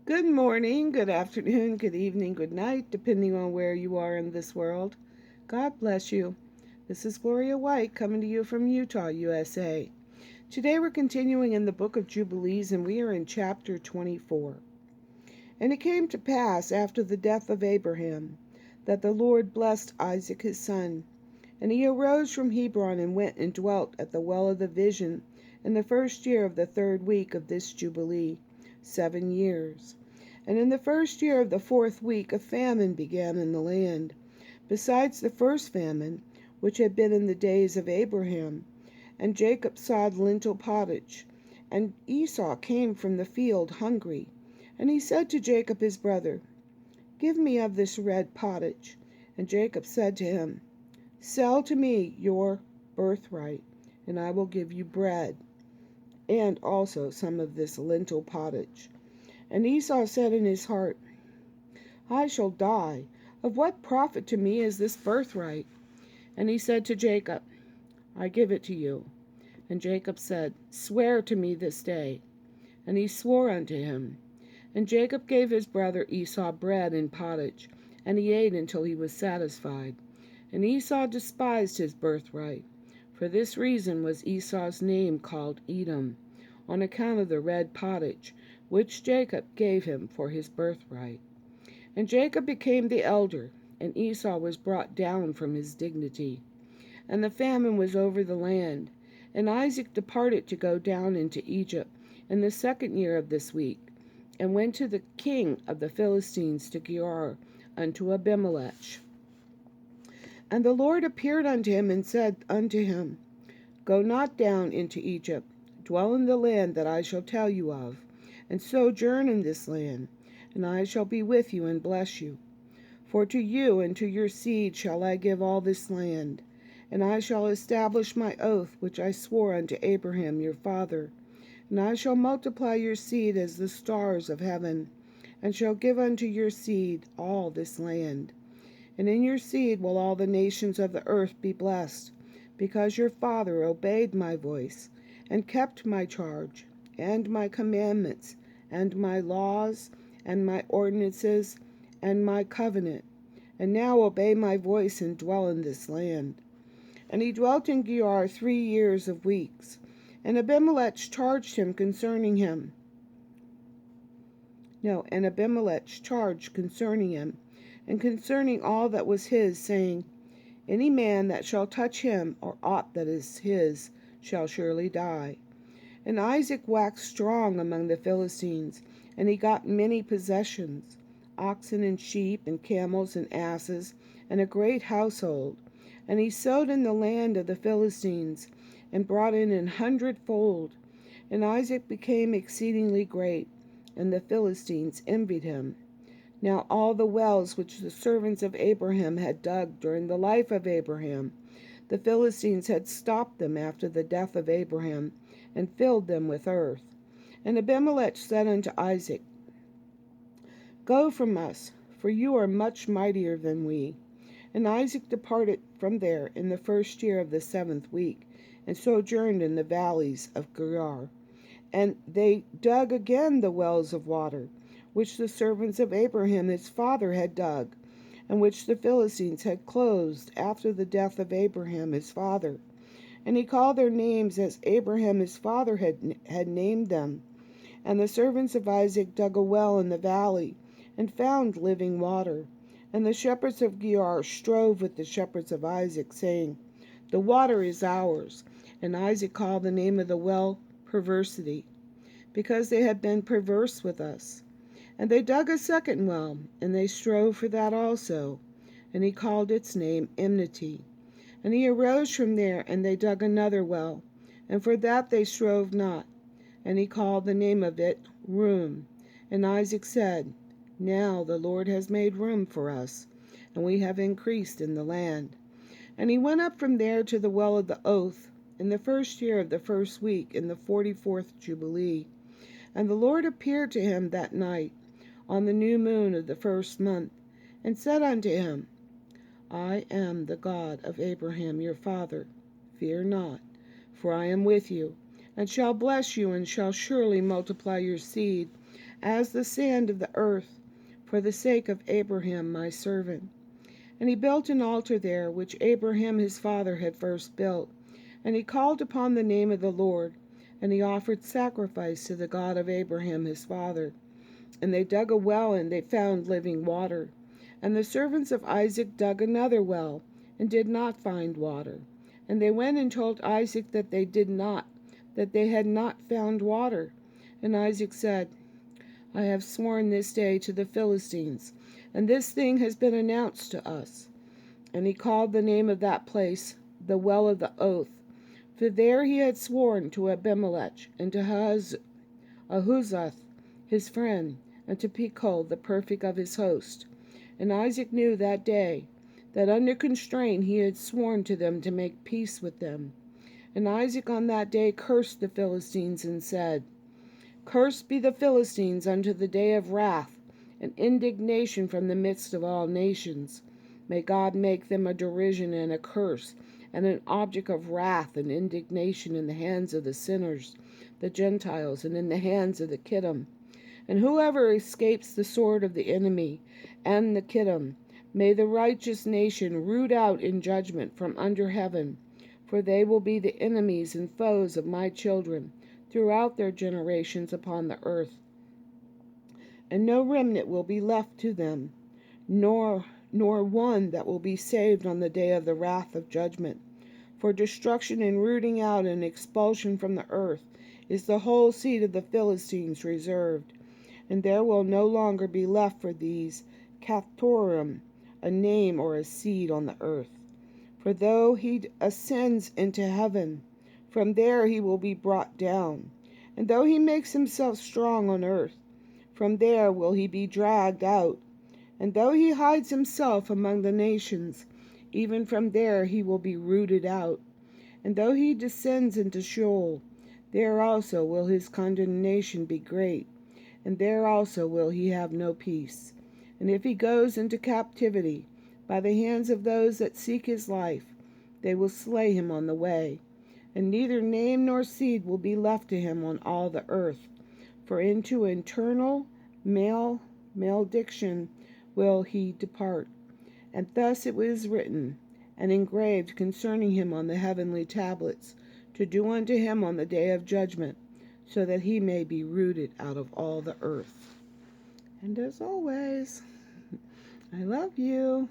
Good morning, good afternoon, good evening, good night, depending on where you are in this world. God bless you. This is Gloria White coming to you from Utah, USA. Today we're continuing in the book of Jubilees and we are in chapter 24. And it came to pass after the death of Abraham that the Lord blessed Isaac his son. And he arose from Hebron and went and dwelt at the well of the vision in the first year of the third week of this Jubilee, 7 years. And in the first year of the fourth week a famine began in the land, besides the first famine, which had been in the days of Abraham. And Jacob sawed lentil pottage. And Esau came from the field hungry. And he said to Jacob his brother, Give me of this red pottage. And Jacob said to him, Sell to me your birthright, and I will give you bread, and also some of this lentil pottage. And Esau said in his heart, I shall die. Of what profit to me is this birthright? And he said to Jacob, I give it to you. And Jacob said, Swear to me this day. And he swore unto him. And Jacob gave his brother Esau bread and pottage, and he ate until he was satisfied. And Esau despised his birthright. For this reason was Esau's name called Edom, on account of the red pottage, which Jacob gave him for his birthright. And Jacob became the elder, and Esau was brought down from his dignity. And the famine was over the land. And Isaac departed to go down into Egypt in the second year of this week, and went to the king of the Philistines to Gerar, unto Abimelech. And the Lord appeared unto him and said unto him, Go not down into Egypt, dwell in the land that I shall tell you of, and sojourn in this land, and I shall be with you and bless you. For to you and to your seed shall I give all this land, and I shall establish my oath which I swore unto Abraham your father, and I shall multiply your seed as the stars of heaven, and shall give unto your seed all this land. And in your seed will all the nations of the earth be blessed, because your father obeyed my voice, and kept my charge, and my commandments, and my laws, and my ordinances, and my covenant. And now obey my voice and dwell in this land. And he dwelt in Gerar 3 years of weeks. And Abimelech charged him concerning him. And Abimelech charged concerning him, and concerning all that was his, saying, Any man that shall touch him, or aught that is his, shall surely die. And Isaac waxed strong among the Philistines, and he got many possessions, oxen and sheep, and camels and asses, and a great household. And he sowed in the land of the Philistines, and brought in 100-fold. And Isaac became exceedingly great, and the Philistines envied him. Now all the wells which the servants of Abraham had dug during the life of Abraham, the Philistines had stopped them after the death of Abraham, and filled them with earth. And Abimelech said unto Isaac, Go from us, for you are much mightier than we. And Isaac departed from there in the first year of the 7th week, and sojourned in the valleys of Gerar. And they dug again the wells of water, which the servants of Abraham his father had dug, and which the Philistines had closed after the death of Abraham his father. And he called their names as Abraham his father had named them. And the servants of Isaac dug a well in the valley, and found living water. And the shepherds of Gerar strove with the shepherds of Isaac, saying, The water is ours. And Isaac called the name of the well Perversity, because they had been perverse with us. And they dug a second well, and they strove for that also. And he called its name Enmity. And he arose from there, and they dug another well, and for that they strove not. And he called the name of it Room. And Isaac said, Now the Lord has made room for us, and we have increased in the land. And he went up from there to the well of the oath, in the first year of the first week, in the 44th Jubilee. And the Lord appeared to him that night, on the new moon of the first month, and said unto him, I am the God of Abraham your father. Fear not, for I am with you, and shall bless you, and shall surely multiply your seed, as the sand of the earth, for the sake of Abraham my servant. And he built an altar there, which Abraham his father had first built. And he called upon the name of the Lord, and he offered sacrifice to the God of Abraham his father. And they dug a well, and they found living water. And the servants of Isaac dug another well, and did not find water. And they went and told Isaac that they had not found water. And Isaac said, I have sworn this day to the Philistines, and this thing has been announced to us. And he called the name of that place the Well of the Oath, for there he had sworn to Abimelech, and to Ahuzath his friend, and to Pekol the perfect of his host. And Isaac knew that day that under constraint he had sworn to them to make peace with them. And Isaac on that day cursed the Philistines, and said, Cursed be the Philistines unto the day of wrath and indignation from the midst of all nations. May God make them a derision and a curse, and an object of wrath and indignation in the hands of the sinners, the Gentiles, and in the hands of the Kittim. And whoever escapes the sword of the enemy and the Kittim, may the righteous nation root out in judgment from under heaven, for they will be the enemies and foes of my children throughout their generations upon the earth. And no remnant will be left to them, nor one that will be saved on the day of the wrath of judgment. For destruction and rooting out and expulsion from the earth is the whole seed of the Philistines reserved. And there will no longer be left for these Caphtorim a name or a seed on the earth. For though he ascends into heaven, from there he will be brought down. And though he makes himself strong on earth, from there will he be dragged out. And though he hides himself among the nations, even from there he will be rooted out. And though he descends into Sheol, there also will his condemnation be great, and there also will he have no peace. And if he goes into captivity by the hands of those that seek his life, they will slay him on the way. And neither name nor seed will be left to him on all the earth. For into eternal malediction will he depart. And thus it was written and engraved concerning him on the heavenly tablets, to do unto him on the day of judgment, so that he may be rooted out of all the earth. And as always, I love you.